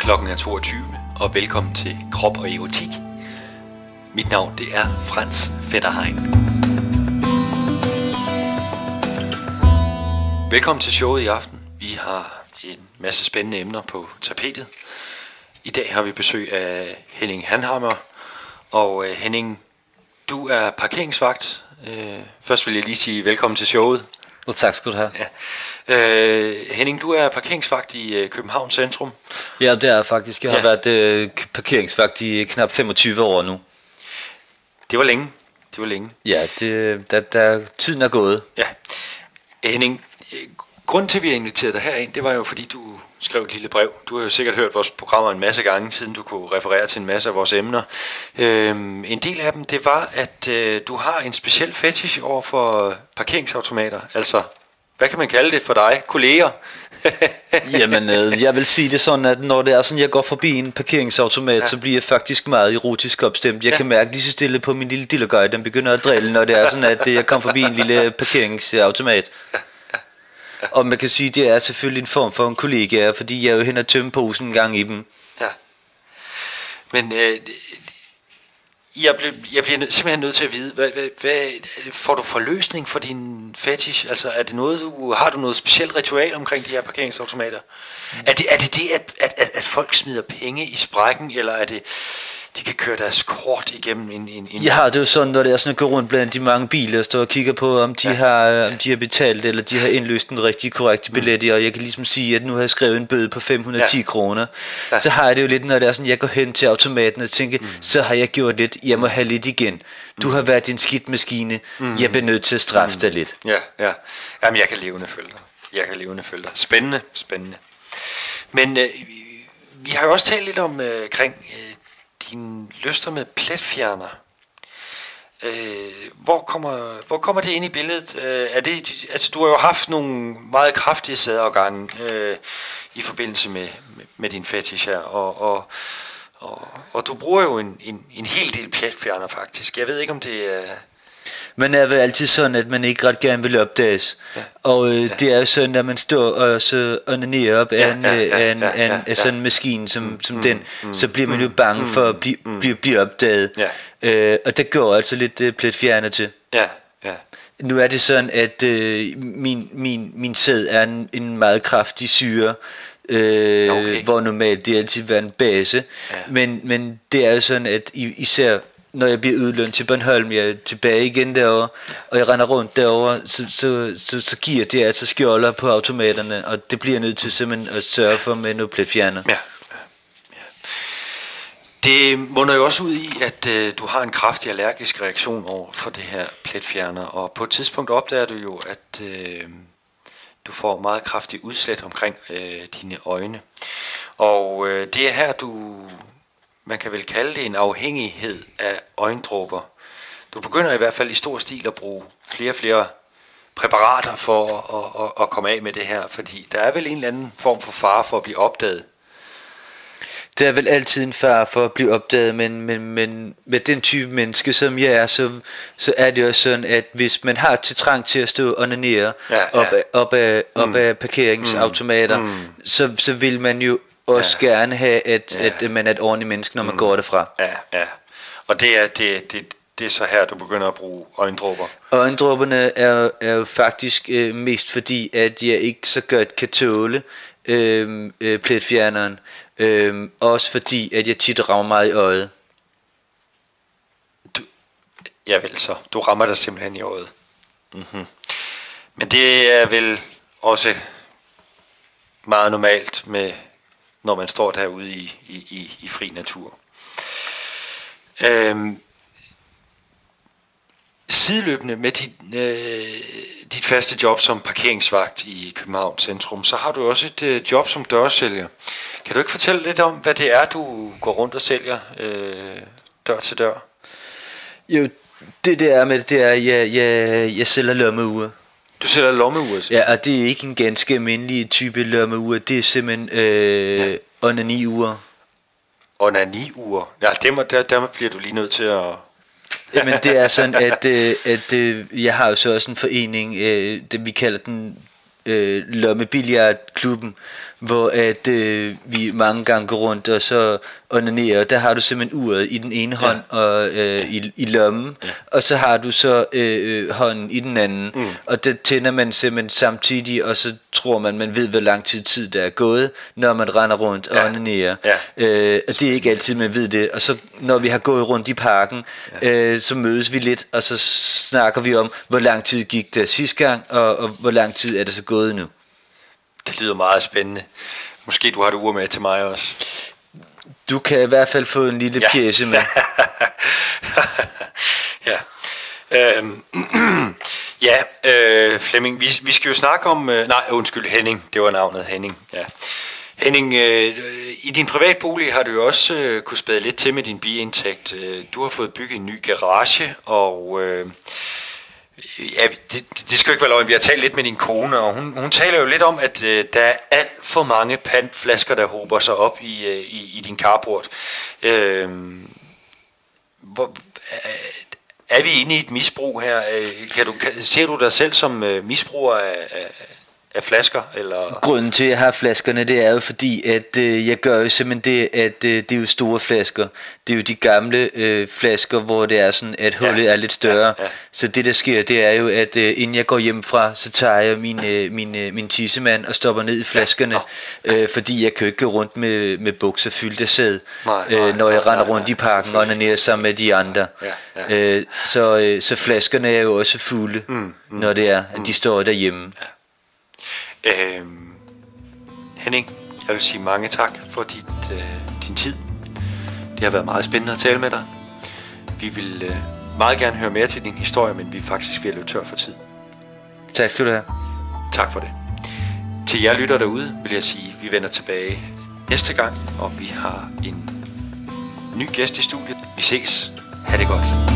Klokken er 22, og velkommen til Krop og Erotik. Mit navn det er Frans Fetterheim. Velkommen til showet i aften. Vi har en masse spændende emner på tapetet. I dag har vi besøg af Henning Hanhammer. Og Henning, du er parkeringsvagt. Først vil jeg lige sige velkommen til showet. Og tak skal du have. Ja. Henning, du er parkeringsvagt i København Centrum. Ja, det er faktisk. Jeg har været parkeringsvagt i knap 25 år nu. Det var længe. Ja, tiden er gået. Ja. Henning, grunden til, at vi har inviteret dig herind, det var jo fordi, du skrev et lille brev. Du har jo sikkert hørt vores programmer en masse gange, siden du kunne referere til en masse af vores emner. En del af dem, det var, at du har en speciel fetish over for parkeringsautomater. Altså, hvad kan man kalde det for dig? Kolleger? Jamen, jeg vil sige det sådan, at når det er sådan, jeg går forbi en parkeringsautomat, så bliver jeg faktisk meget erotisk opstemt. Jeg kan mærke lige så stille på min lille dillergøj, den begynder at drille, når det er sådan, at jeg kommer forbi en lille parkeringsautomat. Og man kan sige, det er selvfølgelig en form for en kollega, fordi jeg er jo hen og tømme posen en gang i dem. Ja. Men jeg bliver simpelthen nødt til at vide, hvad får du for løsning for din fetish? Altså er det noget, har du noget specielt ritual omkring de her parkeringsautomater? Er det at folk smider penge i sprækken, eller er det de kan køre deres kort igennem en... Jeg har det jo sådan, når det er sådan at gå rundt blandt de mange biler og står og kigger på, om de har betalt, eller de har indløst en rigtig korrekt billet, og jeg kan ligesom sige, at nu har jeg skrevet en bøde på 510 kroner. Ja. Så har jeg det jo lidt, når det er sådan, jeg går hen til automaten og tænker, så har jeg gjort lidt, jeg må have lidt igen. Du har været en skidt maskine, jeg bliver nødt til at straffe dig lidt. Ja. Jamen, jeg kan levende følge dig. Spændende. Men vi har jo også talt lidt om dine lyster med pletfjerner. Hvor kommer det ind i billedet? Altså, du har jo haft nogle meget kraftige sædeafgange i forbindelse med din fetish her, og du bruger jo en hel del pletfjerner faktisk. Jeg ved ikke om det er... Man er vel altid sådan, at man ikke ret gerne vil opdages. Ja. Og det er jo sådan, at man står og så onanerer op af sådan en maskine som den, så bliver man jo bange for at blive opdaget. Ja. Og der går altså lidt pletfjerner til. Ja. Nu er det sådan, at min sæd er en meget kraftig syre, hvor normalt det altid vil være en base. Ja. Men det er jo sådan, at især når jeg bliver udlønnet til Bornholm, jeg er tilbage igen derovre, og jeg render rundt derovre, så giver det altså skjolder på automaterne, og det bliver nødt til simpelthen at sørge for med noget pletfjerner. Ja. Det munder jo også ud i, at du har en kraftig allergisk reaktion over for det her pletfjerner, og på et tidspunkt opdager du jo, at du får meget kraftig udslæt omkring dine øjne. Og det er her, man kan vel kalde det en afhængighed af øjendråber. Du begynder i hvert fald i stor stil at bruge flere præparater for at komme af med det her, fordi der er vel en eller anden form for fare for at blive opdaget. Der er vel altid en fare for at blive opdaget, men med den type menneske, som jeg er, så er det jo sådan, at hvis man har til trang til at stå og onanere op af parkeringsautomater, så vil man jo også gerne have, at man er et ordentligt menneske, når man går derfra. Ja. Og det er så her, du begynder at bruge øjendråber. Øjendråberne er jo faktisk mest fordi, at jeg ikke så godt kan tåle pletfjerneren. Også fordi, at jeg tit rammer meget i øjet. Ja vel så. Du rammer dig simpelthen i øjet. Mm-hmm. Men det er vel også meget normalt når man står derude i fri natur. Sideløbende med dit faste job som parkeringsvagt i København Centrum, så har du også et job som dørsælger. Kan du ikke fortælle lidt om, hvad det er, du går rundt og sælger dør til dør? Jo, det er med det er, jeg sælger lommeure. Du sælger lommeure? Ja, og det er ikke en ganske almindelig type lommeure, det er simpelthen onani-ure. Onani-ure? Ja, der bliver du lige nødt til at... Jamen det er sådan, at jeg har jo så også en forening, det vi kalder den lommebilliardklubben, hvor at vi mange gange går rundt og så onanerer. Der har du simpelthen uret i den ene hånd og i lommen, og så har du så hånden i den anden, og det tænder man simpelthen samtidig, og så tror man ved, hvor lang tid der er gået, når man render rundt og onanerer. Og det er ikke altid, man ved det. Og så når vi har gået rundt i parken, så mødes vi lidt, og så snakker vi om, hvor lang tid gik det sidste gang, og hvor lang tid er det så gået nu. Det lyder meget spændende. Måske du har det ur med til mig også. Du kan i hvert fald få en lille pjece med. Flemming, vi skal jo snakke om... Henning. Det var navnet, Henning. Ja. Henning, i din privatbolig har du jo også kunne spæde lidt til med din biindtægt. Du har fået bygget en ny garage, og... det skal jo ikke være løgn. Vi har talt lidt med din kone, og hun taler jo lidt om, at der er alt for mange pantflasker, der hober sig op i din carport. Er vi inde i et misbrug her? Ser du dig selv som misbruger af flasker? Eller? Grunden til at jeg har flaskerne, det er jo fordi, at jeg gør jo simpelthen det, at det er jo store flasker. Det er jo de gamle flasker, hvor det er sådan, at hullet er lidt større. Så det der sker, det er jo, at inden jeg går hjemmefra, så tager jeg min tissemand og stopper ned i flaskerne. Fordi jeg kan jo ikke gå rundt med bukser fyldt af sæd, når jeg render rundt i parken og onanerer sammen med de andre. Så flaskerne er jo også fulde, når det er, at de står derhjemme. Henning, jeg vil sige mange tak for din tid. Det har været meget spændende at tale med dig. Vi vil meget gerne høre mere til din historie, men vi er faktisk ved at løbe tør for tid. Tak skal du have. Tak for det. Til jer lytter derude vil jeg sige, at vi vender tilbage næste gang, og vi har en ny gæst i studiet. Vi ses. Ha' det godt.